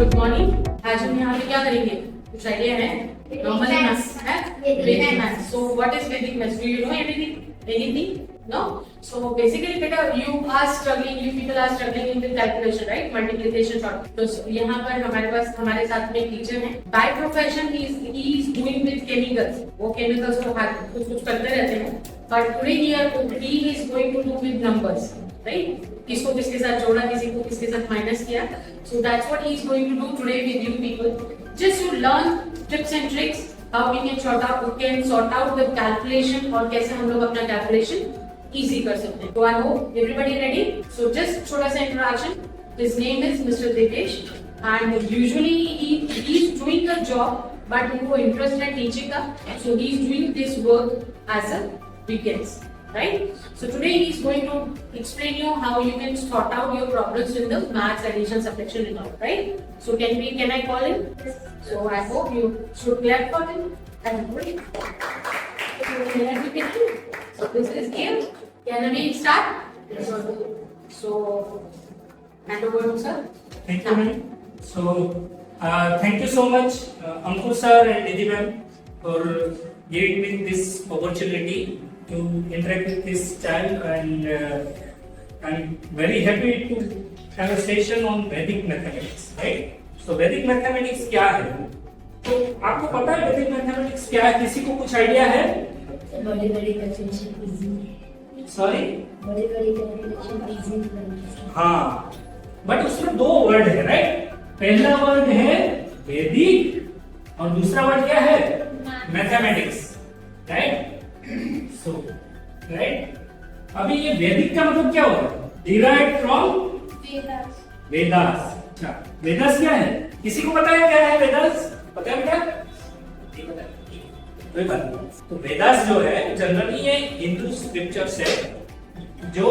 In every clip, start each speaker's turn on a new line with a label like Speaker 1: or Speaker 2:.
Speaker 1: Good morning. आज हम यहाँ पे क्या करेंगे, कुछ आइडिया है? नॉर्मल मैथ्स है, वैदिक मैथ्स। सो व्हाट इज वैदिक maths? Do you know anything? No? So basically बेटा you are struggling, you people are struggling in the calculation, right? Multiplication sort. तो यहाँ पर हमारे पास हमारे साथ में टीचर हैं। By profession he is doing with chemicals. वो chemicals को कुछ करते रहते हैं। But today he is going to do with numbers, right? किसको किसके साथ जोड़ा, किसी को किसके साथ माइनस किया. So that's what he is going to do today with you people. Just to learn tips and tricks how we can sort out the calculation और कैसे हम लोग अपना calculation easy कर सकते हैं. So I hope everybody ready. So just छोटा सा introduction. His name is Mr. Devesh and usually he is doing the job but उनको interest है teaching का. So he is doing this work as a weekends, right? So today he is going to explain you how you can sort out your problems in the maths, addition, subtraction and all, right? So can I call him? So I hope you should clap for him. And great. So this is game. Can we start? Yes. So hand over to sir.
Speaker 2: Thank you, ma'am. So thank you so much, Ankur sir and Nidhi ma'am, for giving me this opportunity to interact with this child, and I'm very happy to have a session on Vedic mathematics, right? So Vedic mathematics क्या है? तो आपको पता है Vedic mathematics क्या है? किसी को कुछ आइडिया है?
Speaker 3: बड़ी कैलकुलेशन इजी।
Speaker 2: सॉरी?
Speaker 3: बड़ी कैलकुलेशन इजी।
Speaker 2: हाँ, बट उसमें दो वर्ड है, राइट? पहला वर्ड है वैदिक और दूसरा वर्ड क्या है? Mathematics, right? सो राइट, अभी ये वैदिक का मतलब क्या होता है? Derived from Vedas. अच्छा, वेदास क्या है? किसी को पता है क्या है वेदास? पता है क्या? नहीं पता, कोई बात नहीं। तो वेदास जो है जनरली ये हिंदू स्क्रिप्चर्स है जो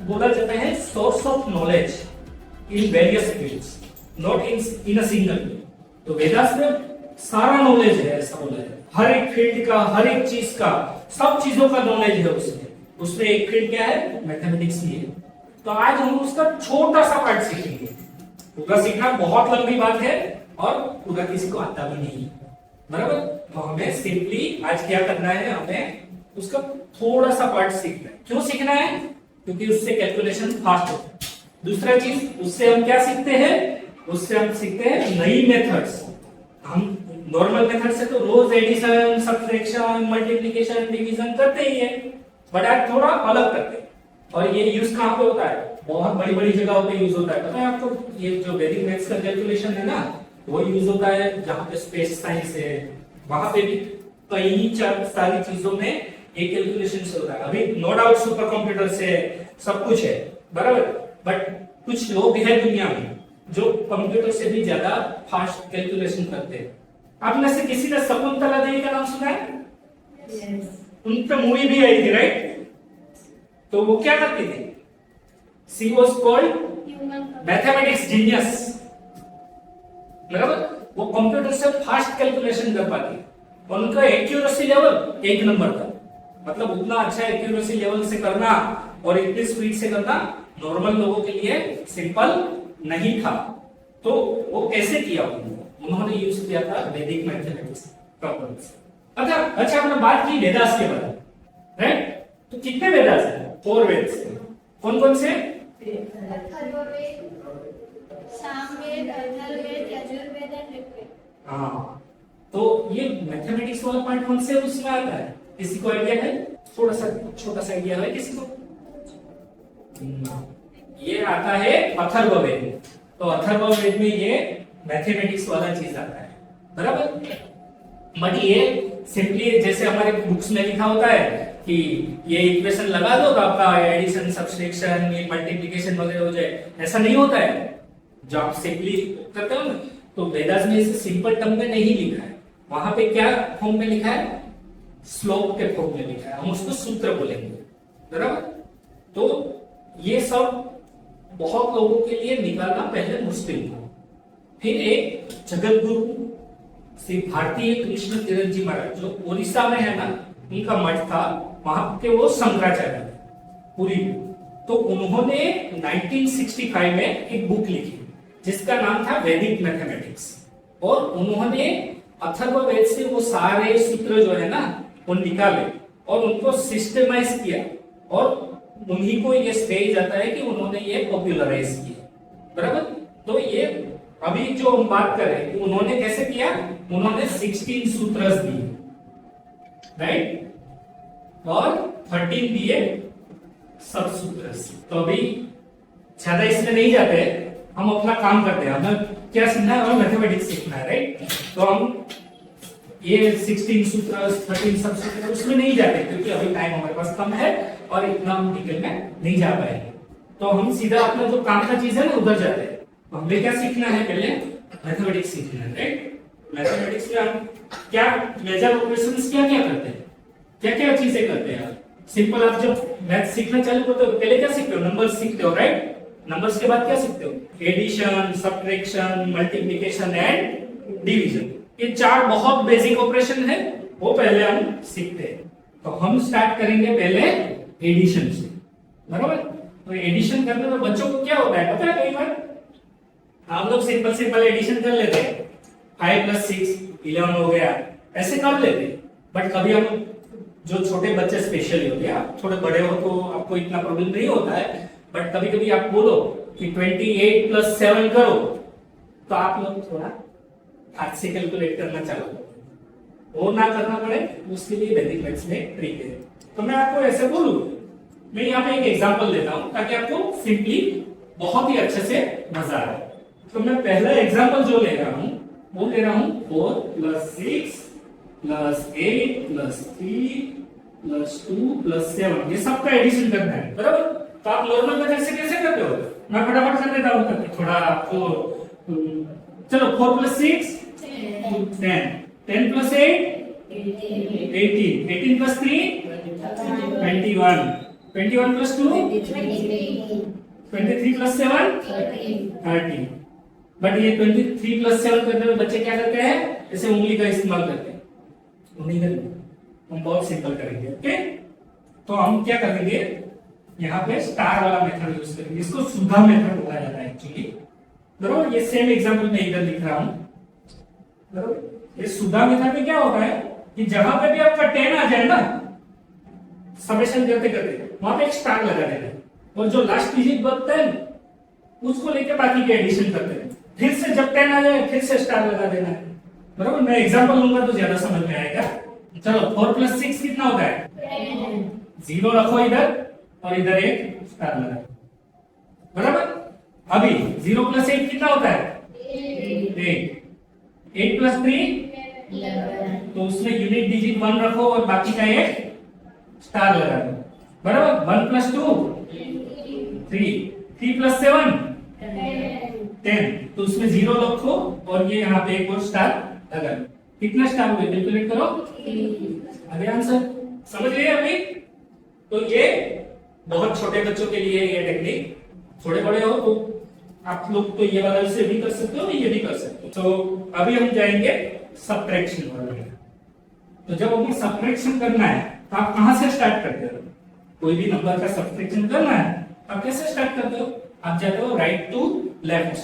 Speaker 2: बोला जाता है source of knowledge in various fields, not in a single. तो वेदास में सारा नॉलेज है, ऐसा बोला है, हर एक फील्ड का, हर एक चीज का, सब चीजों का नॉलेज है उसमें। उसमें एक फील्ड क्या है? मैथमेटिक्स ही है। तो आज हम उसका छोटा सा पार्ट सीखेंगे। पूरा सीखना बहुत लंबी बात है और पूरा किसी को आता भी नहीं, बराबर? तो हमें सिंपली आज क्या करना है, हमें उसका थोड़ा सा पार्ट सीखना है। क्यों सीखना है? क्योंकि उससे कैलकुलेशन फास्ट होता है। दूसरा चीज, उससे हम क्या सीखते हैं? उससे हम सीखते हैं नई मेथड्स। हम नॉर्मल मेथड से तो रोज एडिशन, सब्ट्रैक्शन, मल्टीप्लिकेशन, डिवीजन करते ही है, बट आज थोड़ा अलग करते हैं। और ये यूज कहाँ पे होता है? बहुत बड़ी बड़ी जगहों पे यूज होता है। पता है आपको? ये जो वैदिक मैथ्स का कैलकुलेशन है ना, वो यूज होता है जहाँ पे स्पेस साइंस है, वहां पे भी कई सारी चीजों में ये कैलकुलेशन होता है। अभी नो डाउट सुपर कंप्यूटर से सब कुछ है, बराबर? बट कुछ लोग हैं दुनिया में जो कंप्यूटर से भी ज्यादा फास्ट कैलकुलेशन करते हैं। आप में से किसी ने शकुंतला देवी का नाम सुना है?
Speaker 3: यस।
Speaker 2: उनका मूवी भी आई थी, राइट? तो वो क्या करती थी? She was called mathematics genius, बराबर? वो कंप्यूटर से फास्ट कैलकुलेशन कर पाती। उनका एक्यूरेसी लेवल 1 नंबर था। मतलब उतना अच्छा एक्यूरेसी लेवल से करना और इतनी स्पीड से करना नॉर्मल लोगों के लिए सिंपल नहीं था। तो वो कैसे किया? उन्होंने यूज किया था वैदिक मैथमेटिक्स का। अच्छा हमने बात की वेदास के बारे में, राइट? तो कितने वेदास हैं? 4 वेद्स। कौन कौन से?
Speaker 4: अथर्ववेद, सामवेद, अथर्ववेद, यजुर्वेद और ऋग्वेद।
Speaker 2: हाँ, तो ये मैथमेटिक्स वाला पार्ट कौन से उसमें आता है? किसी को आइडिया है? थोड़ा सा छोटा सा आइडिया है किसी को? ये आता है अथर्ववेद। तो अथर्ववेद में ये मैथमेटिक्स वाला चीज आता है, बराबर? बट ये सिंपली जैसे हमारे बुक्स में लिखा होता है कि ये इक्वेशन लगा दो तो आपका एडिशन, सब्ट्रैक्शन, मल्टीप्लिकेशन वगैरह हो जाए, ऐसा नहीं होता है। जो आप सिंपली करते हो ना, तो वेदास में इसे सिंपल टर्म में नहीं लिखा है। वहां पे क्या फॉर्म में लिखा है? स्लोप के फॉर्म में लिखा है। हम उसको सूत्र बोलेंगे, बराबर? तो ये सब बहुत लोगों के लिए निकालना पहले मुश्किल था। फिर एक जगत गुरु श्री भारतीय कृष्ण तीरथ जी महाराज, जो उड़ीसा में है ना, उनका मठ था, वहां के वो शंकराचार्य पूरी। तो उन्होंने 1965 में एक बुक लिखी जिसका नाम था वैदिक मैथमेटिक्स। और उन्होंने अथर्ववेद से वो सारे सूत्र जो है ना वो निकाले और उनको सिस्टमाइज किया, और उन्हीं को ये श्रेय जाता है कि उन्होंने ये पॉपुलराइज किया, बराबर। तो ये अभी जो हम बात कर रहे हैं कि उन्होंने कैसे किया, उन्होंने 16 सूत्र दिए, राइट, और 13 दिए सब सूत्र। तो अभी ज्यादा इसमें नहीं जाते, हम अपना काम करते हैं। हमें क्या सीखना है, हमें मैथमेटिक्स सीखना है, राइट। तो हम ये 16 सूत्र 13 सब सूत्र उसमें नहीं जाते, क्योंकि अभी टाइम हमारे पास कम है और इतना हम डिटेल में नहीं जा पाएंगे। तो हम सीधा अपना जो काम का चीज है ना उधर जाते हैं। तो हमें क्या सीखना है, पहले मैथमेटिक्स सीखना है, राइट। मैथमेटिक्स में हम क्या मेजर ऑपरेशंस क्या क्या करते हैं, क्या क्या चीजें करते हैं। सिंपल, आप जब मैथ सीखना चालू करते हो तो पहले क्या सीखते हो, नंबर्स सीखते हो, राइट। नंबर्स के बाद क्या सीखते हो, addition, subtraction, multiplication and division. ये 4 बहुत बेसिक ऑपरेशन है, वो पहले हम सीखते हैं। तो हम स्टार्ट करेंगे पहले एडिशन से, बराबर। तो एडिशन करने में बच्चों को क्या होता है पता है, कई बार हम लोग सिंपल एडिशन कर लेते हैं, 5 + 6 11 हो गया, ऐसे कर लेते हैं। बट कभी हम जो छोटे बच्चे स्पेशली होते हैं, आप थोड़े बड़े हो तो आपको इतना प्रॉब्लम नहीं होता है, बट कभी कभी आप बोलो कि 28 + 7 करो, तो आप लोग थोड़ा हाथ से कैलकुलेट करना चालू करो। वो ना करना पड़े उसके लिए वैदिक मैथ्स में ट्रिक है। तो मैं आपको ऐसे बोलूं, मैं यहाँ पे एक एग्जांपल देता हूँ ताकि आपको सिंपली बहुत ही अच्छे से मजा आए। तो मैं पहला एग्जांपल जो ले रहा हूँ वो ले रहा हूँ 4 + 6 + 8 + 3 + 2 + 7, ये सबका एडिशन करना है, बराबर। तो आप नॉर्मल मेथड से कैसे करते हो, मैं फटाफट कर देता हूँ ताकि थोड़ा आपको, चलो 4 + 6 10, 10 + 8 18, 18 + 3 21, 21 + 2 23 + 7 30। बट ये 23 + 7 करने में बच्चे क्या करते हैं, जैसे उंगली का इस्तेमाल करते हैं, नहीं करेंगे, हम बहुत सिंपल करेंगे, ओके। तो हम क्या करेंगे, यहाँ पे स्टार वाला मेथड यूज करेंगे, इसको सुधा मेथड बोला जाता है एक्चुअली, बराबर। ये सेम एग्जांपल मैं इधर लिख रहा हूं, बराबर। ये सुधा मेथड में क्या होता है कि जहां पे भी आपका 10 आ जाए ना, समेशन करते करते वहां पे एक स्टार लगा देना है, और जो लास्ट डिजिट बचता है उसको लेके बाकी के एडिशन करते हैं। फिर से जब 10 आ जाए फिर से स्टार लगा देना है, बराबर। मैं एग्जांपल लूंगा तो ज्यादा समझ में आएगा। चलो 4 + 6 कितना होता है, 0 रखो इधर और इधर एक स्टार लगा, बराबर। अभी 0 + 8 कितना होता है, 8 + 3 तो उसमें यूनिट डिजिट 1 रखो और बाकी का एक स्टार लगा दो, बराबर। 1 + 2 3, 3 + 7 10, तो उसमें 0 रखो और ये यहाँ पे एक और स्टार लगा दो। कितना स्टार हुए कैलकुलेट करो, अभी आंसर समझ गए अभी। तो ये बहुत छोटे बच्चों के लिए ये टेक्निक, थोड़े बड़े हो तो आप लोग तो ये वाला से भी कर सकते हो, ये भी कर सकते हो। तो अभी हम जाएंगे सब्ट्रैक्शन वाले में। तो जब हमें सब्ट्रैक्शन करना है तो आप कहां से स्टार्ट करते हो, कोई भी नंबर का सब्ट्रैक्शन करना है आप कैसे स्टार्ट करते हो, आप जाते हो right to left,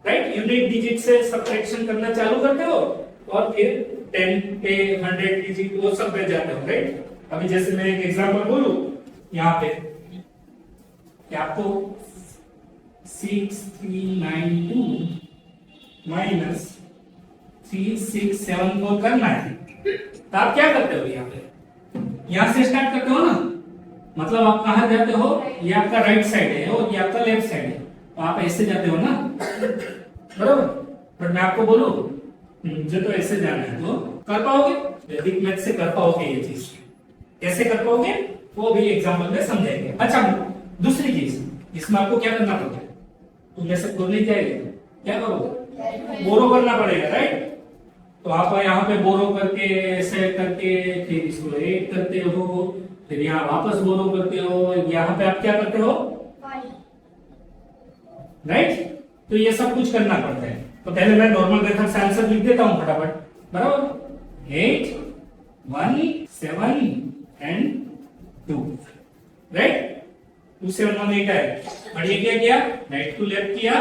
Speaker 2: right. Unit digit से सब्ट्रैक्शन करना चालू करते हो और फिर 10 पे 100 डिजिट वो सब पे जाते हो, राइट। अभी जैसे मैं एक एग्जांपल बोलूं यहाँ पे कि आपको 6392 माइनस 3674 करना है, तो आप क्या करते हो, यहाँ पे यहाँ से स्टार्ट करते हो ना, मतलब आप कहाँ जाते हो, ये आपका राइट साइड है और ये आपका लेफ्ट साइड है, तो आप ऐसे जाते हो ना, बराबर। बट मैं आपको बोलूं मुझे तो ऐसे जाना है, तो कर पाओगे, वैदिक मैथ से कर पाओगे ये चीज, कैसे कर पाओगे वो भी एग्जांपल में समझाएंगे। अच्छा दूसरी चीज, इसमें आपको क्या करना पड़ेगा, तुम ऐसे बोलने जाएगा क्या करोगे, बोरो करना पड़ेगा, राइट। तो आप यहाँ पे बोरो करके ऐसे करके फिर इसको ऐड करते हो, फिर यहाँ वापस बोरो करते हो, यहाँ पे आप क्या करते हो, राइट। तो ये सब कुछ करना पड़ता है। तो पहले मैं नॉर्मल मेथड से आंसर लिख देता हूँ फटाफट, बराबर। 8 1 7 एंड 2, राइट। 2 7 1 8 है, और ये क्या किया, राइट टू लेफ्ट किया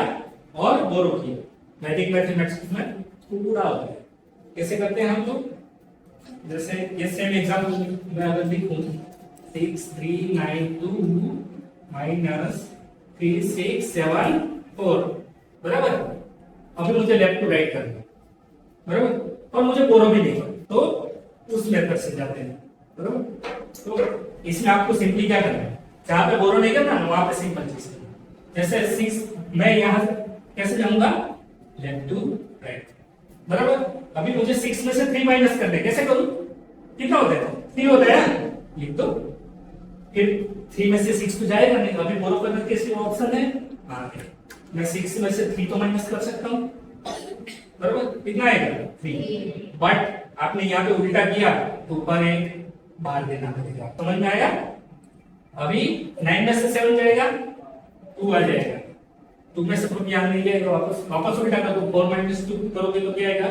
Speaker 2: और बोरो किया। वैदिक मैथमेटिक्स में पूरा होता है। कैसे करते हैं हम लोग? जैसे ये सेम एग्जांपल मैं अगर लिखूं 6392 माइनस 3674 बराबर। अभी मुझे लेफ्ट टू राइट करना है बराबर, और मुझे बोरो भी नहीं तो उस मेथड से जाते हैं बराबर। तो इसमें आपको सिंपली क्या करना है, जहां पे बोरो नहीं करना वहां पे सिंपल चीज करना। जैसे 6 मैं यहां कैसे जाऊंगा, लेफ्ट टू राइट बराबर। अभी मुझे 6 में से 3 माइनस करने, कैसे करूं? कितना होता है? 3 होता है ना, लिख दो। फिर 3 में से 6 तो जाएगा नहीं, अभी बोरो करने के लिए ऑप्शन है हाँ, मैं 6 में से 3 तो माइनस कर सकता हूं बराबर। कितना आएगा? 3। बट आपने यहाँ पे उल्टा किया तो ऊपर एक बाहर देना पड़ेगा। समझ में आया? अभी 9 में से 7 जाएगा, 2 आ जाएगा। 2 में से तुम यहाँ नहीं जाएगा, वापस उल्टा कर दो। 4 माइनस 2 करोगे तो क्या आएगा?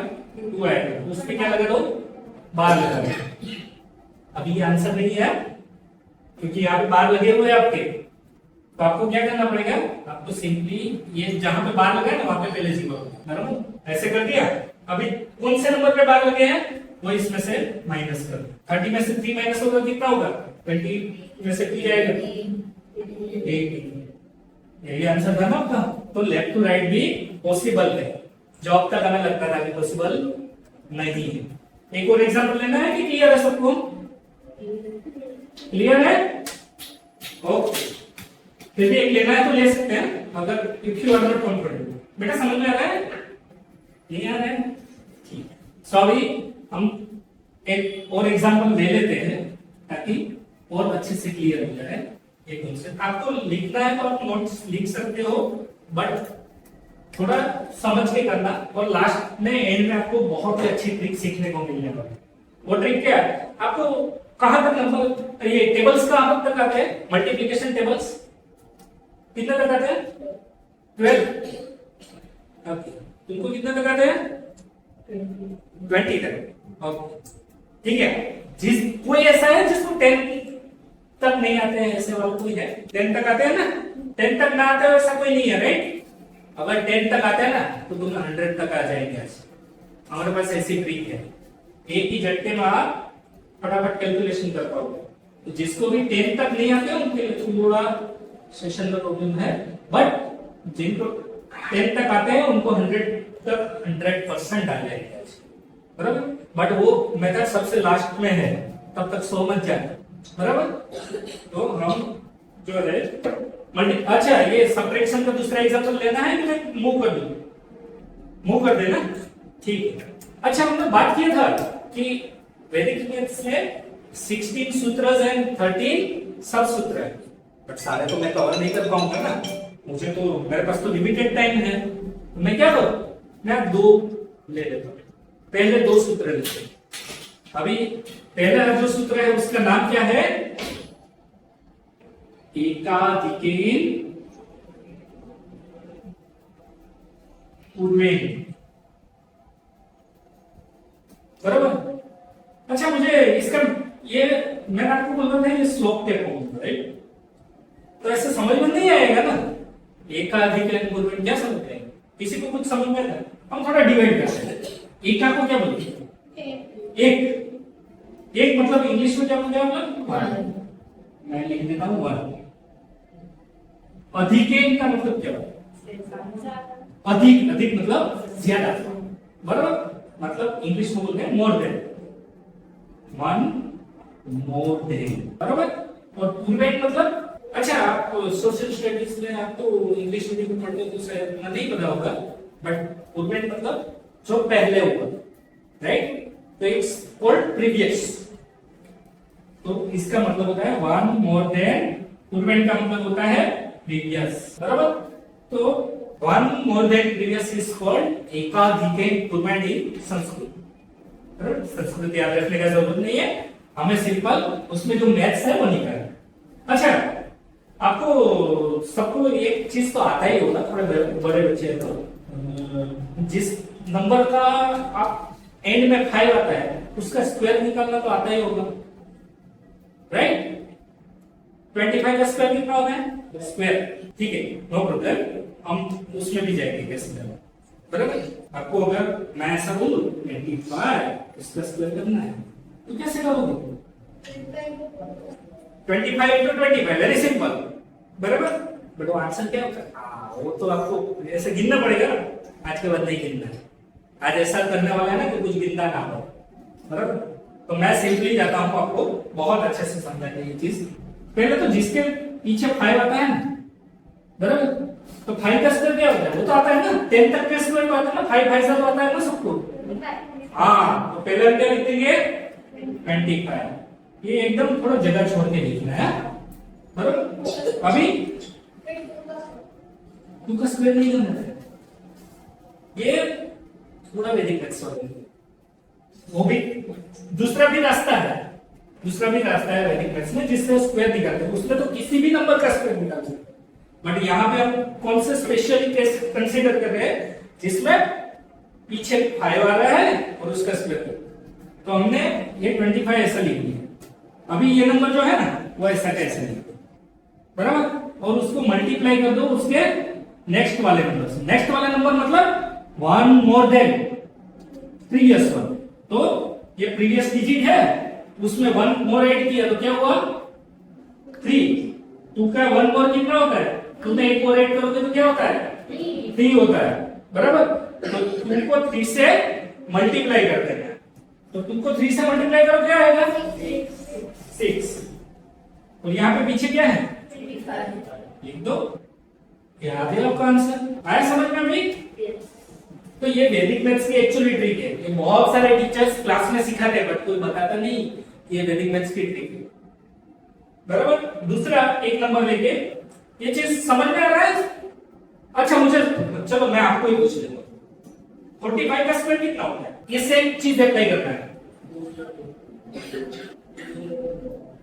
Speaker 2: 2 आएगा। उस पे क्या लगा दो? बार लगा दो। अभी ये आंसर नहीं है क्योंकि यहाँ पे बार लगे हुए हैं आपके, तो आपको क्या करना पड़ेगा? आपको सिंपली ये जहां पे बार लगा है ना वहां पे पहले जीरो बराबर ऐसे कर दिया। अभी कौन से नंबर पे बार लगे हैं वो इसमें से माइनस कर दो। 30 में से 3 माइनस होगा कितना होगा? 20 में से 3 जाएगा 8। यही आंसर था ना आपका। तो लेफ्ट टू राइट भी पॉसिबल है, जो अब तक हमें लगता था कि पॉसिबल नहीं है। एक और एग्जांपल लेना है कि क्लियर है सबको? क्लियर है? ओके, फिर भी एक लेना है तो ले सकते हैं अगर if you are not confident. बेटा समझ में आ रहा है? नहीं आ रहा है? ठीक। सो अभी हम एक और एग्जांपल ले लेते हैं ताकि और अच्छे से क्लियर हो जाए। एक दूसरे आपको लिखना है तो आप नोट्स लिख सकते हो, बट थोड़ा समझ के करना। और लास्ट में एंड में आपको बहुत ही अच्छी ट्रिक सीखने को मिलने वाली। वो ट्रिक क्या है? आपको कहां तक नंबर, ये टेबल्स कहां तक आते हैं? मल्टीप्लिकेशन टेबल्स कितना तक आते हैं? 12। ओके, तुमको कितना तक आते हैं? 20 तक। ओके, ठीक है। जिस कोई ऐसा है जिसको 10 तक नहीं आते हैं, ऐसे वाला कोई है? 10 तक आते हैं ना? 10 तक ना आते हो ऐसा कोई नहीं है, राइट? अगर 10 तक आता है ना तो तुम 100 तक आ जाएंगे। ऐसे हमारे पास ऐसी ट्रिक है, एक ही झटके में आप फटाफट कैलकुलेशन कर पाओगे। तो जिसको भी 10 तक नहीं आते उनके लिए थोड़ा सेशन में प्रॉब्लम है, बट जिनको 10 तक आते हैं उनको 100 तक 100% आ जाएगा बराबर। बट वो मेथड सबसे लास्ट में है, तब तक सो मत जाए बराबर। तो हम जो है अच्छा, ये सब्ट्रैक्शन का दूसरा एग्जांपल लेना है कि मैं मूव कर दूं? मूव कर देना, ठीक है। अच्छा, हमने बात किया था कि वैदिक मैथ्स में 16 सूत्र एंड 13 सब सूत्र है, बट सारे तो मैं कवर नहीं कर पाऊंगा ना। मुझे तो, मेरे पास तो लिमिटेड टाइम है। तो मैं क्या करूं? मैं 2 ले लेता हूं। पहले 2 सूत्र लेते हैं। अभी पहला जो सूत्र है उसका नाम क्या है? एकाधिकेन पूर्वेन बराबर। अच्छा, मुझे इसका ये मैंने आपको बोला था ये श्लोक के फॉर्म, राइट? तो ऐसे समझ में नहीं आएगा ना। एकाधिकेन पूर्वेन क्या समझते हैं? किसी को कुछ समझ में आता है? हम थोड़ा डिवाइड करते हैं। एका को क्या बोलते हैं? एक मतलब इंग्लिश में क्या बोलते हैं हम लोग? 1। मैं लिख देता हूं 1। अधिकेन का मतलब क्या है? अधिक मतलब ज्यादा बराबर। मतलब इंग्लिश में बोलते हैं मोर देन, 1 मोर देन बराबर। और पूर्वेन मतलब, अच्छा आप सोशल स्टडीज में आप तो इंग्लिश मीडियम में पढ़ते हो तो शायद नहीं पता होगा, बट पूर्वेन मतलब जो पहले होगा, राइट? तो इट्स कॉल्ड प्रीवियस। तो इसका मतलब होता है 1 मोर देन। पूर्वेन का मतलब होता है प्रीवियस बराबर। तो 1 more than previous is called ekadhikena purvena in Sanskrit. Sanskrit याद रखने का जरूरत नहीं है, हमें सिंपल उसमें जो मैथ्स है वो निकालना। अच्छा, आपको सबको एक चीज तो आता ही होगा, थोड़े बड़े बच्चे हैं तो जिस नंबर का आप एंड में 5 आता है उसका स्क्वायर निकालना तो आता ही होगा, राइट? 25 का स्क्वायर कितना होता है? स्क्वायर, ठीक है, नो प्रॉब्लम, हम उसमें भी जाएंगे कैसे, बराबर। आपको अगर मैं ऐसा बोलूं 25 इसका स्क्वायर करना है तो कैसे करोगे? 25 into 25, वेरी सिंपल, बराबर। बट वो आंसर क्या होगा? वो तो आपको ऐसे गिनना पड़ेगा ना, आज के बाद नहीं गिनना है, आज ऐसा करने वाला है ना कि कुछ गिनना ना हो, बराबर। तो मैं सिंपली जाता हूँ आपको बहुत अच्छे से समझाने ये चीज। पहले तो जिसके पीछे 5 आता है ना, बराबर, तो 5 का स्क्वायर क्या होता है? वो तो आता है ना 10 तक का स्क्वायर तो आता है ना, 5 5 तो आता है ना सबको। हाँ, तो पहले हम क्या लिखेंगे? 25। ये एकदम थोड़ा जगह छोड़ के लिखना है, बराबर। अभी 2 का स्क्वायर नहीं करना है, ये थोड़ा वैदिक मैथ्स वाला है, वो भी दूसरा भी रास्ता है, वैदिक मैथ्स में जिससे स्क्वायर निकालते हैं, उसमें तो किसी भी नंबर का स्क्वायर निकाल सकते हैं। बट यहाँ पे हम कौन से स्पेशली केस कंसीडर कर रहे हैं जिसमें पीछे 5 आ रहा है और उसका स्क्वायर, तो हमने ये 25 ऐसा लिख दिया। अभी ये नंबर जो है ना वो ऐसा कैसे लिख दो, बराबर, और उसको मल्टीप्लाई कर दो उसके नेक्स्ट वाले नंबर से। नेक्स्ट वाला नंबर मतलब 1 मोर देन प्रीवियस वन, तो ये प्रीवियस डिजिट है, उसमें 1 मोर ऐड किया तो क्या हुआ? 3। 2 का 1 मोर कितना होता है? 2 में 1 मोर ऐड करोगे तो क्या होता है? 3 होता है, बराबर। तो तुमको 3 से मल्टीप्लाई करते हैं, तो तुमको 3 से मल्टीप्लाई करो क्या आएगा? 6। और यहाँ पे पीछे क्या है?
Speaker 4: 25।
Speaker 2: लिख दो, क्या आ गया आपका आंसर? आया समझ में अभी? तो ये वैदिक मैथ्स की एक्चुअली ट्रिक है, ये बहुत सारे टीचर्स क्लास में सिखाते हैं बट कोई बताता नहीं ये वैदिक मैथ्स की ट्रिक है, बराबर। दूसरा एक नंबर लेके ये चीज समझ में आ रहा है? अच्छा, मुझे चलो मैं आपको ही पूछ लेता हूँ, 45 का स्क्वायर कितना होता है? ये सेम चीज अप्लाई करना है,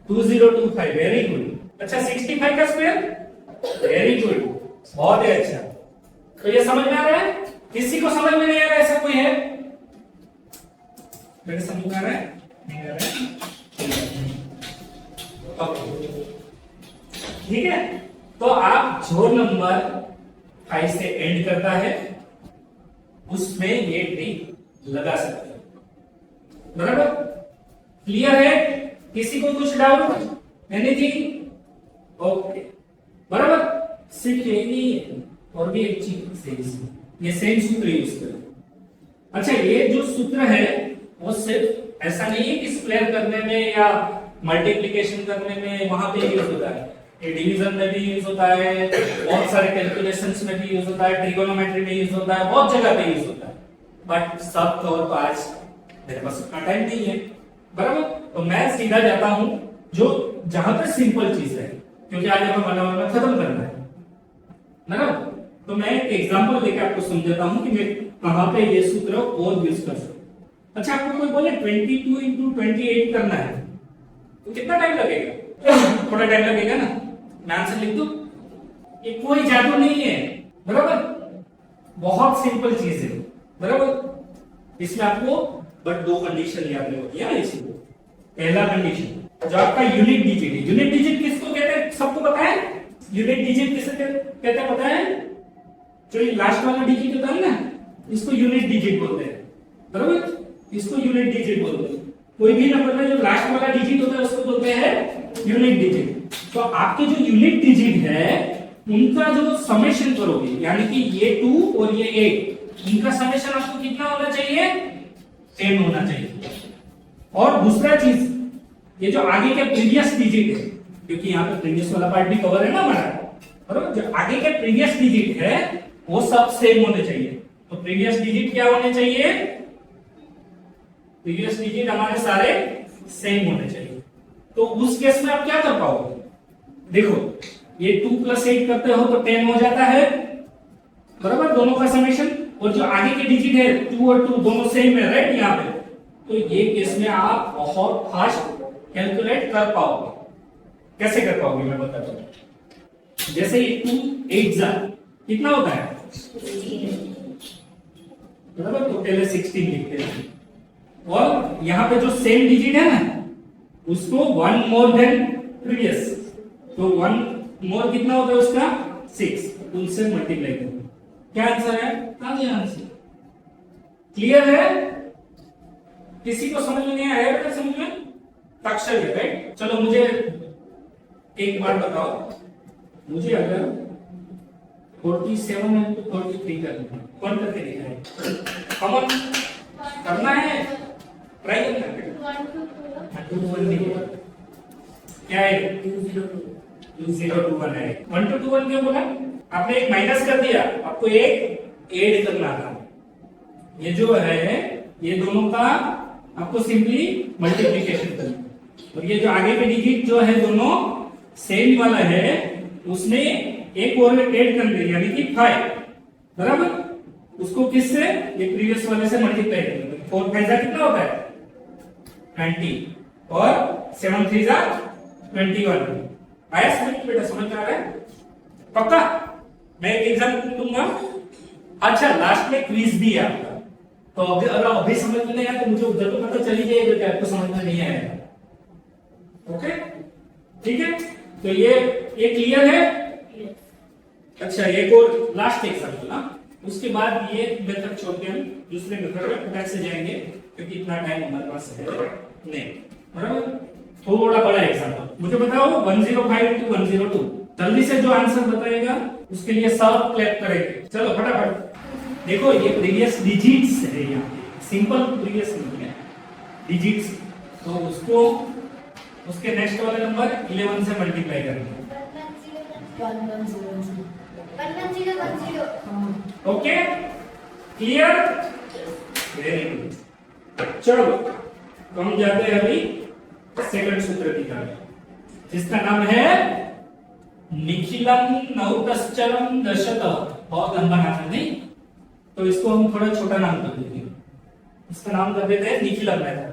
Speaker 2: 2025, वेरी गुड। अच्छा, 65 का स्क्वायर, वेरी गुड, बहुत ही अच्छा। तो ये समझ में आ रहा है? किसी को समझ में नहीं आ रहा, ऐसा कोई है? मेरे समझ में आ रहा है? नहीं आ रहा है? ओके, ठीक है। तो आप जो नंबर 5 से एंड करता है उसमें ये ट्रिक लगा सकते हो, बराबर। क्लियर है? किसी को कुछ डाउट? एनीथिंग? ओके, बराबर। सिर्फ यही है, और भी एक चीज, ये सेम सूत्र यूज करें। अच्छा, ये जो सूत्र है वो सिर्फ ऐसा नहीं है कि स्क्वायर करने में या मल्टीप्लिकेशन करने में वहां पे यूज होता है, ये डिवीजन में भी यूज होता है, बहुत सारे कैलकुलेशंस में भी यूज होता है, ट्रिगोनोमेट्री में यूज होता है, बहुत जगह पे यूज होता है। बट सब कवर तो आज मेरे पास उतना टाइम नहीं है, बराबर। तो मैं सीधा जाता हूं जो जहां पर सिंपल चीज है, क्योंकि आज हमें वाला खत्म करना है, बराबर। तो मैं एक एग्जांपल देकर आपको समझाता हूं कि मैं कहां पे ये सूत्र और यूज कर सकता हूं। अच्छा, आपको कोई बोले 22 into 28 करना है तो कितना टाइम लगेगा? थोड़ा टाइम लगेगा ना, मैं आंसर लिख दूं? ये कोई जादू नहीं है, बराबर, बहुत सिंपल चीज है, बराबर। इसमें आपको बट 2 कंडीशन याद रखनी है इसी को। पहला कंडीशन, जो आपका यूनिट डिजिट है, यूनिट डिजिट किसको कहते हैं? सबको पता है यूनिट डिजिट किसे कहते हैं? पता है? जो ये लास्ट वाला डिजिट होता है ना, इसको यूनिट डिजिट बोलते हैं, बराबर, इसको यूनिट डिजिट बोलते हैं। कोई भी नंबर में जो लास्ट वाला डिजिट होता है उसको बोलते हैं यूनिट डिजिट। तो आपके जो यूनिट डिजिट है उनका जो समेशन करोगे, यानी कि ये 2 और ये 8, इनका समेशन आपको कितना होना चाहिए? 10 होना चाहिए। और दूसरा चीज, ये जो आगे के प्रीवियस डिजिट है, क्योंकि यहाँ पे प्रीवियस वाला पार्ट भी कवर है ना हमारा, बराबर, जो आगे के प्रीवियस डिजिट है वो सब सेम होने चाहिए। तो प्रीवियस डिजिट क्या होने चाहिए? प्रीवियस डिजिट हमारे सारे सेम होने चाहिए। तो उस केस में आप क्या कर पाओगे? देखो, ये 2 + 8 करते हो तो 10 हो जाता है, बराबर, दोनों का समेशन। और जो आगे के डिजिट है 2 और 2 दोनों सेम है, राइट, यहाँ पे। तो ये केस में आप बहुत फास्ट कैलकुलेट कर पाओगे। कैसे कर पाओगे मैं बताता हूं। जैसे ये 2 8 जा कितना होता है? बराबर, तो पहले 16 लिखते हैं, और यहाँ पे जो सेम डिजिट है ना उसको 1 मोर देन प्रीवियस, तो 1 मोर कितना होता है उसका 6, उनसे मल्टीप्लाई करो। क्या आंसर है? आ गया आंसर। क्लियर है? किसी को समझ में नहीं आया बेटा? समझ में अक्षर है राइट। चलो मुझे एक बार बताओ, मुझे अगर 47 है तो 43 करना है, कौन करके दिखाए? कॉमन करना है, ट्राई करना है। 2 1 नहीं है, क्या है? 2021 है। 1 to 2 1 क्या बोला? आपने एक माइनस कर दिया, आपको एक ऐड करना था। ये जो है ये दोनों का आपको सिंपली मल्टीप्लिकेशन करना, और ये जो आगे के डिजिट जो है दोनों सेम वाला है, उसने एक और ऐड कर दिया यानी कि 5, बराबर। उसको किससे? ये प्रीवियस वाले से मल्टीप्लाई करेंगे। 4 5 कितना होता है? 20 और 7 3 21। आया समझ बेटा? समझ में आ रहा है? पक्का? मैं एक एग्जांपल दूंगा। अच्छा लास्ट में क्विज भी है आपका, तो अभी समझ में नहीं आया तो मुझे उधर तो पता चली जाएगा कि आपको समझ में नहीं आएगा। ओके ठीक है, तो ये क्लियर है। अच्छा एक और लास्ट एग्जांपल ना, उसके बाद ये मेथड छोड़ के हम दूसरे मेथड में फटाक से जाएंगे क्योंकि इतना टाइम हमारे पास है नहीं, बराबर। थोड़ा बड़ा एग्जांपल मुझे बताओ 105 into 102। जल्दी से जो आंसर बताएगा उसके लिए सब क्लैप करेंगे। चलो फटाफट देखो, ये प्रीवियस डिजिट्स है, यहाँ सिंपल प्रीवियस नहीं है डिजिट्स, तो उसको उसके नेक्स्ट वाले नंबर 11 से मल्टीप्लाई करेंगे।
Speaker 3: 1100.
Speaker 2: Okay clear, very good. चलो तो हम जाते हैं अभी सेकंड सूत्र की तरफ, जिसका नाम है निखिलम नौतश्चरम दशत। बहुत लंबा नाम है नहीं, तो इसको हम थोड़ा छोटा नाम कर देते हैं, इसका नाम कर देते हैं निखिलम मेथड,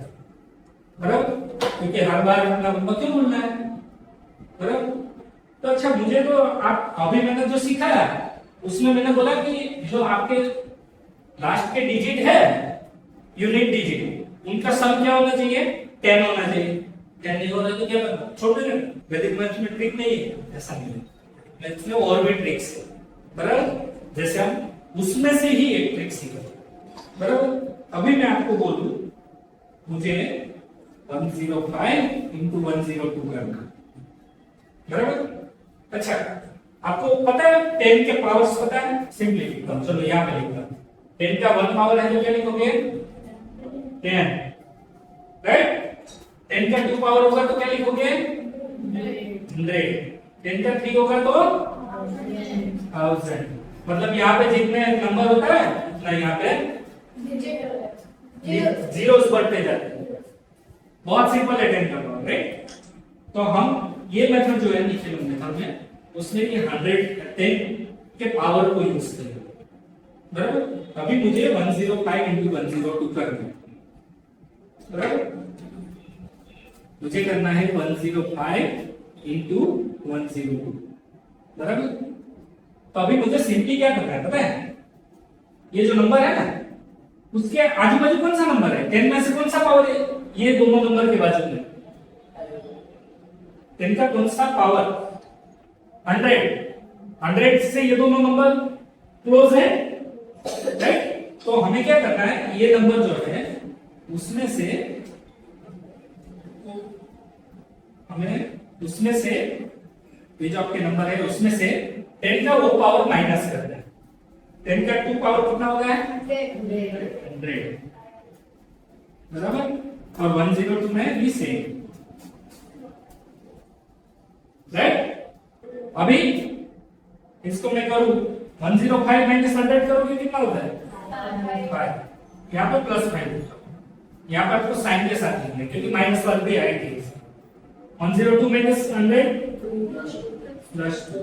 Speaker 2: बराबर, क्योंकि हर बार अपना लंबा क्यों बोलना है, बराबर। तो अच्छा मुझे तो आप अभी मैंने जो सीखा है उसमें मैंने बोला कि जो आपके लास्ट के डिजिट है यूनिट डिजिट, उनका सम क्या होना चाहिए? 10 होना चाहिए। 10 नहीं हो रहा तो क्या करना? छोड़ देना। वैदिक मैथ्स में ट्रिक नहीं है, ऐसा नहीं है, मैथ्स में और भी ट्रिक्स है, बराबर। जैसे हम उसमें से ही एक ट्रिक सीखा, बराबर। अभी मैं आपको बोलूं मुझे 105 into 102 करना, बराबर। अच्छा आपको पता है 10 के पावर्स पता है? सिंपली लिखता हूं, चलो यहां पे लिखता हूं। 10 का 1 पावर है तो क्या लिखोगे? 10, राइट। 10 का 2 पावर होगा तो क्या लिखोगे? 100। 10 का 3 होगा तो 1000। मतलब यहाँ पे जितने नंबर होता है उतना यहाँ पे जीरोस बढ़ते जाते हैं। बहुत सिंपल है 10 का पावर, राइट। तो हम ये मेथड जो है निखिलम मेथड में, उसमें ये 110 के पावर को यूज करेंगे, बराबर। अभी मुझे 105 into 102 करना है, बराबर। मुझे करना है 105 into 102, बराबर। तो अभी मुझे सिंपली क्या करना है पता है? ये जो नंबर है ना उसके आजू बाजू कौन सा नंबर है? 10 में से कौन सा पावर है? ये दोनों नंबर के बाजू में 10 का कौन सा पावर? 100 से ये दोनों नंबर क्लोज है, राइट। तो हमें क्या करना है, ये नंबर जो है उसमें से ये जो आपके नंबर है उसमें से 10 का वो पावर माइनस करना है। 10 का 2 पावर कितना होगा? 100, बराबर। और 102 में भी सेम, राइट। अभी इसको मैं करूं 105 माइनस 100 करोगे कितना होता है? 5। यहाँ पर प्लस 5, यहाँ पर आपको साइन के साथ लिखना है क्योंकि माइनस वाले भी आएंगे। 102 माइनस 100 प्लस 2,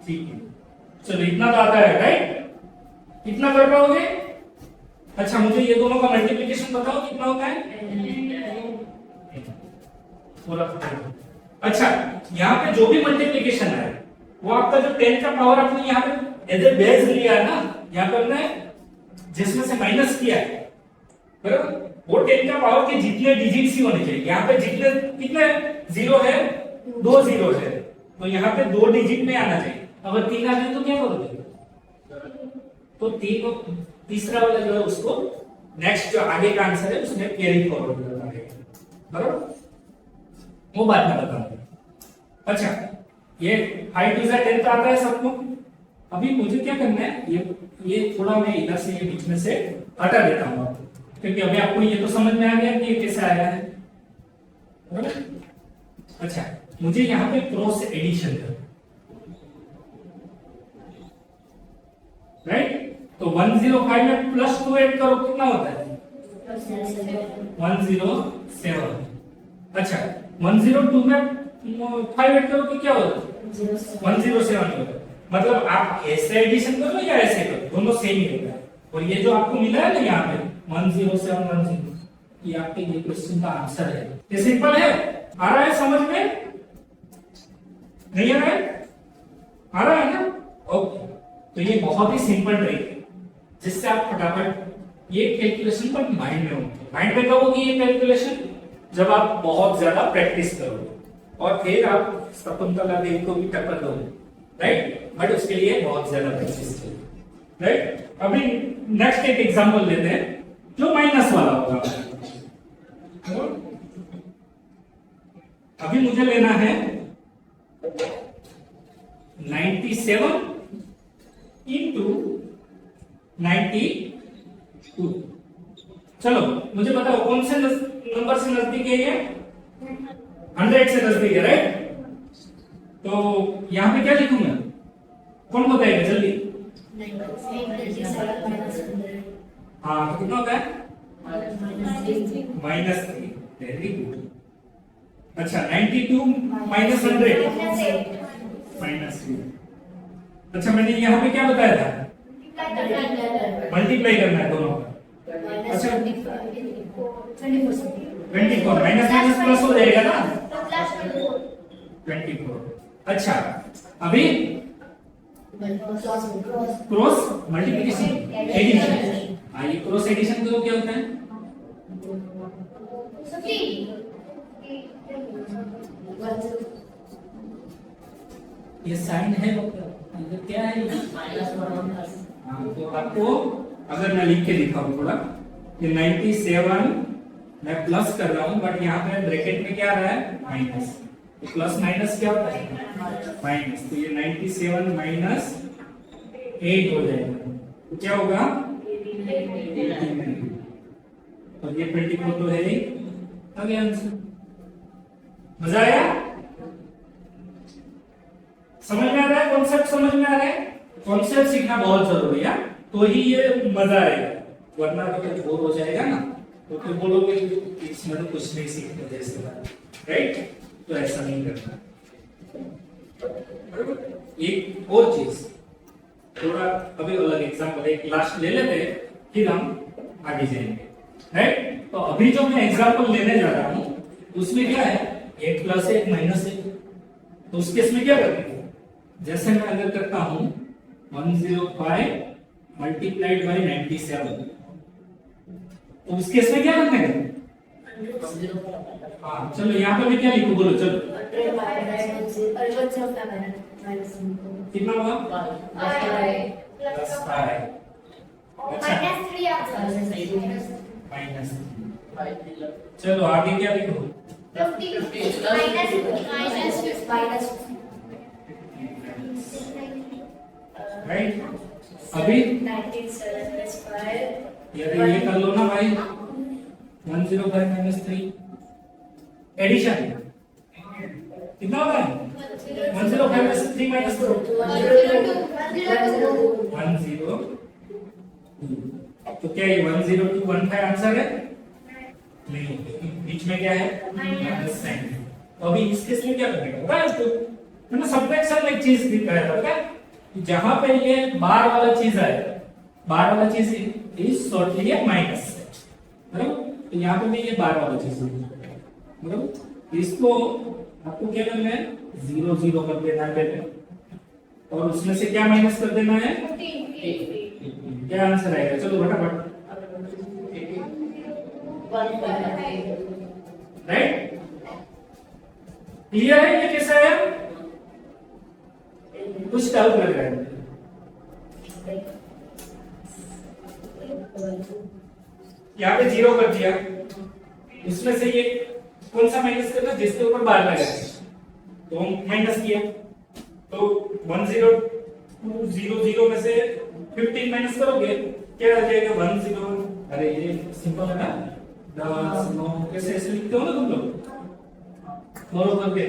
Speaker 2: ठीक है। चलो इतना तो आता है, राइट। कितना कर पाओगे? अच्छा मुझे ये दोनों का मल्टीप्लिकेशन बताओ कितना होता है? अच्छा यहाँ पे जो भी मल्टीप्लिकेशन है वो आपका जो 10 का पावर आपने यहाँ पे एज ए बेस लिया है ना, यहाँ पे हमने जिसमें से माइनस किया है, बराबर। वो 10 का पावर के जितने डिजिट्स ही होने चाहिए। यहाँ पे जितने कितने जीरो है 2 जीरो है, तो यहाँ पे 2 डिजिट में आना चाहिए। अगर 3 आ गए तो क्या करोगे? तो 3 तीसरा वाला जो है उसको नेक्स्ट जो आगे का आंसर है उसमें कैरी फॉरवर्ड करना है, बराबर? वो बात मैं बताऊंगा। अच्छा, ये 5 2 10 आता है सबको। अभी मुझे क्या करना है, ये थोड़ा मैं इधर से ये बीच में से हटा देता हूँ, क्योंकि अभी आपको ये तो समझ में आ गया कि ये कैसे आया है, बराबर? अच्छा, मुझे यहाँ पे क्रॉस एडिशन करना, राइट? तो 105 में +2 ऐड करो, कितना होता है? 107। अच्छा, 102 में 5 ऐड करो तो क्या होता है? 107 होता है। मतलब आप ऐसे एडिशन करो या ऐसे करो, दोनों सेम ही होता है। और ये जो आपको मिला है ना यहाँ पे 10710, ये आपके ये क्वेश्चन का आंसर है। ये सिंपल है, आ रहा है समझ में? नहीं आ रहा है? आ रहा है ना? ओके, तो ये बहुत ही सिंपल ट्रिक है जिससे आप फटाफट ये कैलकुलेशन पर माइंड में होंगे। माइंड में कब होगी ये कैलकुलेशन? जब आप बहुत ज्यादा प्रैक्टिस करोगे और फिर आप शकुंतला देवी को भी टक्कर दोगे, राइट? बट उसके लिए बहुत ज्यादा प्रैक्टिस चाहिए, राइट? अभी नेक्स्ट एक एग्जांपल लेते हैं जो माइनस वाला होगा। अभी मुझे लेना है 97 into 92। चलो मुझे बताओ कौन से नंबर से नजदीक है ये? 100 से नजदीक है, राइट? तो यहां पे क्या लिखूंगा, कौन बताएगा जल्दी? हाँ, तो कितना होता है? -3। Very good. अच्छा, 92 माइनस 100 -3। अच्छा, मैंने यहाँ पे क्या बताया था? मल्टीप्लाई करना है दोनों का। अच्छा, 24 माइनस माइनस प्लस हो जाएगा ना, 24। अच्छा, अभी क्रॉस मल्टीप्लिकेशन एडिशन। हाँ, ये क्रॉस एडिशन तो क्या होता है? ये साइन है, मतलब क्या है? हाँ, तो आपको अगर मैं लिख के दिखाऊं थोड़ा कि 97 मैं प्लस कर रहा हूं, बट यहाँ पे ब्रैकेट में क्या आ रहा है? माइनस। तो प्लस माइनस क्या होता है? माइनस। तो ये 97 माइनस 8 हो जाएगा, तो क्या होगा? 18। और ये 24 तो है ही। आगे आंसर। मजा आया? समझ में आ रहा है? कॉन्सेप्ट समझ में आ रहा है? कॉन्सेप्ट सीखना बहुत जरूरी है, तो ही ये मजा आएगा, वरना तो बोर हो जाएगा ना, तो फिर बोलोगे इसमें तो कुछ नहीं सीखते जैसे, राइट? तो ऐसा नहीं करना। एक और चीज, थोड़ा अभी अलग एग्जांपल एक लास्ट ले लेते हैं, फिर हम आगे जाएंगे, राइट? तो अभी जो मैं एग्जांपल लेने जा रहा हूं उसमें क्या है? 8 + 1 - 1। तो उस केस में क्या करेंगे? जैसे मैं अगर करता हूं 105 मल्टीप्लाइड बाय 97, तो उस केस में क्या करना है? हाँ, चलो यहाँ पे मैं क्या लिखूं, बोलो चलो। कितना होगा? +5। -3। चलो आगे क्या लिखो? राइट? अभी ये कर लो ना भाई, 105 - 3 एडिशन कितना होगा? 105 में 3 माइनस करो, 102। तो क्या ये 10215 आंसर है? नहीं, बीच में क्या है? Minus sign. तो अभी इस केस में क्या करेंगे? पता है इसको? मैंने सब्ट्रैक्शन में एक चीज दिखाया था, क्या? जहां पे ये बार वाला चीज है, बार वाला चीज इज शॉर्टली ए माइनस, बराबर? तो यहाँ पे भी ये बार वाला चीज है, बराबर? इसको आपको क्या करना है? 0 0 कर देना है पहले, और उसमें से क्या माइनस कर देना है? 18। क्या आंसर आएगा? चलो फटाफट, राइट? क्लियर है ये कैसा है? कुछ डाउट लग रहा है? यहाँ पे 0 कर दिया, उसमें से ये कौन सा माइनस करना जिसके ऊपर बार लगा है, तो हम माइनस किया, तो 10200 में से 15 माइनस करोगे क्या आ जाएगा? 10। अरे ये सिंपल है ना, 10 9 कैसे ऐसे लिखते हो ना तुम लोग, फॉलो करके,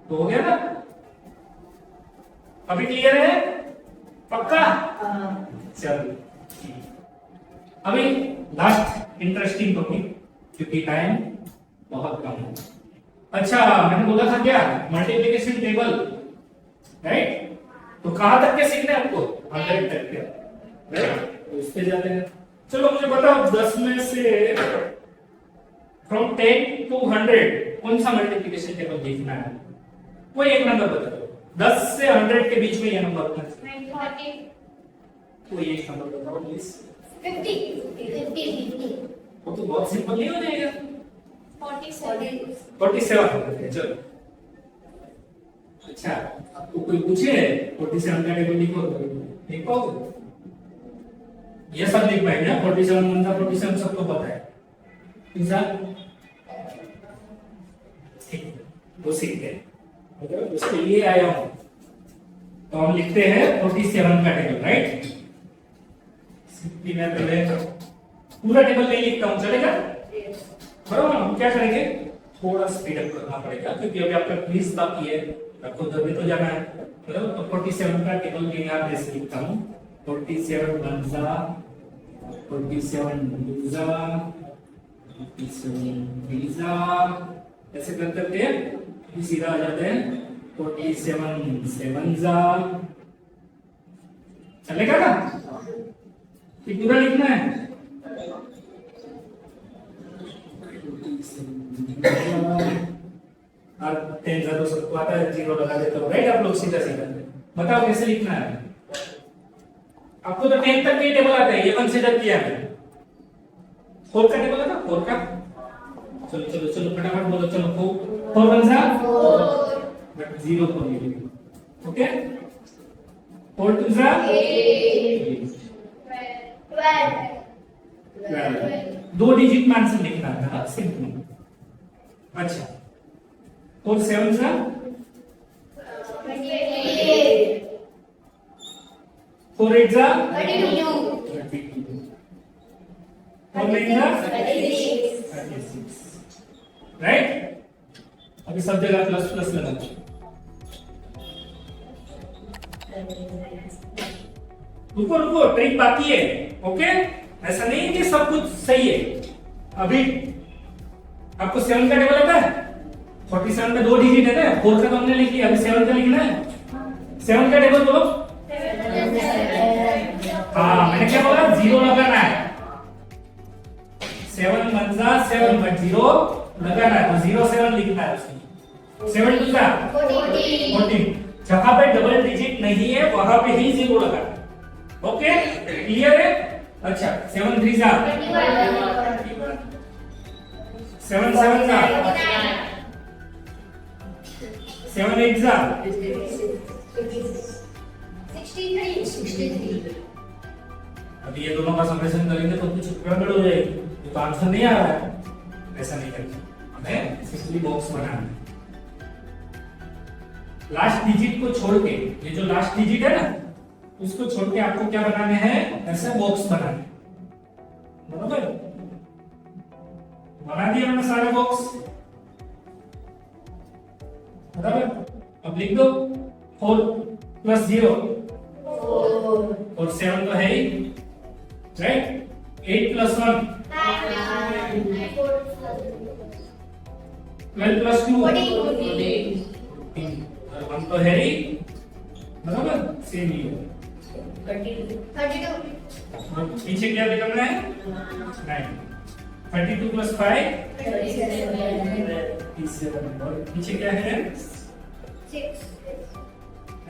Speaker 2: तो हो गया ना? अभी क्लियर है? पक्का? चलो अभी लास्ट इंटरेस्टिंग टॉपिक, क्योंकि टाइम बहुत कम है। अच्छा मैंने बोला था क्या, मल्टीप्लिकेशन टेबल, राइट? तो कहां तक के सीखना है आपको? 100 तक के, राइट? तो इस पे जाते हैं। चलो मुझे बताओ 10 में से फ्रॉम 10 to 100 कौन सा मल्टीप्लिकेशन टेबल देखना है? कोई एक नंबर बताओ, 10 से 100 के बीच में ये नंबर होना चाहिए।
Speaker 4: 40,
Speaker 2: कोई एक नंबर बताओ प्लीज।
Speaker 3: 50
Speaker 2: वो तो बहुत सिंपल नहीं हो जाएगा।
Speaker 4: 47,
Speaker 2: 47 चलो। अच्छा आपको कोई पूछे 47 का टेबल लिखो, लिख पाओगे? ये सब लिख पाएंगे ना? 47 1 था 47 सबको पता है, इंसान ठीक वो सीखते हैं, मतलब उसके लिए आया हूं। तो हम लिखते हैं 47 का टेबल, राइट? सिंपली मैं पहले पूरा टेबल नहीं लिखता हूं, चलेगा? बराबर। हम क्या करेंगे, थोड़ा स्पीड अप करना पड़ेगा क्योंकि अभी आपका क्विज बाकी है, आपको दबे तो जाना है, बराबर? तो 47 का टेबल मैं यहाँ पे लिखता हूँ, 47 1 47 2 47 3 ऐसे कर करके सीधा आ जाते हैं 47 7 चलेगा ना? ये पूरा लिखना है। और 10 तो सबको आता है, 0 लगा देता हूँ, राइट? आप लोग सीधा सीधा बताओ कैसे लिखना है? आपको तो 10 तक के टेबल आता है, ये कंसीडर किया है। 4 का टेबल आता है, 4 का? चलो चलो चलो फटाफट बोलो, चलो 4 1 बट 0 को नहीं लिखो, ओके? 4 2 8 12 दो डिजिट मान से लिखना था, सिंपल। अच्छा 4 7 4 8 4 9 36 राइट? अभी सब जगह प्लस प्लस लगा, रुको रुको ट्रिक बाकी है, ओके? ऐसा नहीं कि सब कुछ सही है। अभी आपको 7 का टेबल आता है, 47 में 2 डिजिट है ना, 4 का तो हमने लिख लिया, अभी 7 का लिखना है। 7 का टेबल बोलो। हाँ मैंने क्या बोला, 0 लगाना है। 7 1 7 बट 0 लगाना है, तो 0 7 लिखना है उसमें। 7 2 14 जहां पे डबल डिजिट नहीं है वहां पे ही 0 लगाना है, ओके? क्लियर है? अच्छा 7 3 7 7 7 8 63। अभी ये दोनों का समेशन करेंगे तो कुछ गड़बड़ हो जाएगी, तो आंसर नहीं आ रहा है। ऐसा नहीं करना, हमें सिंपली बॉक्स बनाना है। लास्ट डिजिट को छोड़ के, ये जो लास्ट डिजिट है ना, उसको छोड़ के आपको क्या बनाने हैं, ऐसे बॉक्स बनाने, बराबर? बना दिया मैंने सारे बॉक्स, बराबर? अब लिख दो 4 + 0 और 7 तो है ही, राइट? 8 + 1 12 + 2 और 1 तो है ही, बराबर? सेम ही है।
Speaker 3: 32
Speaker 2: पीछे क्या निकलना है? 9 32 + 5 37 और पीछे क्या है?
Speaker 3: 6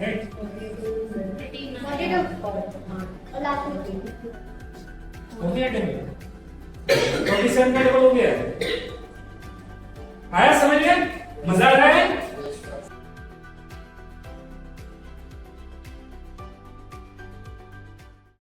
Speaker 2: राइट?
Speaker 3: 42
Speaker 2: हो गया टेबल, 47 का टेबल हो गया, आया समझ में? मजा आ रहा है?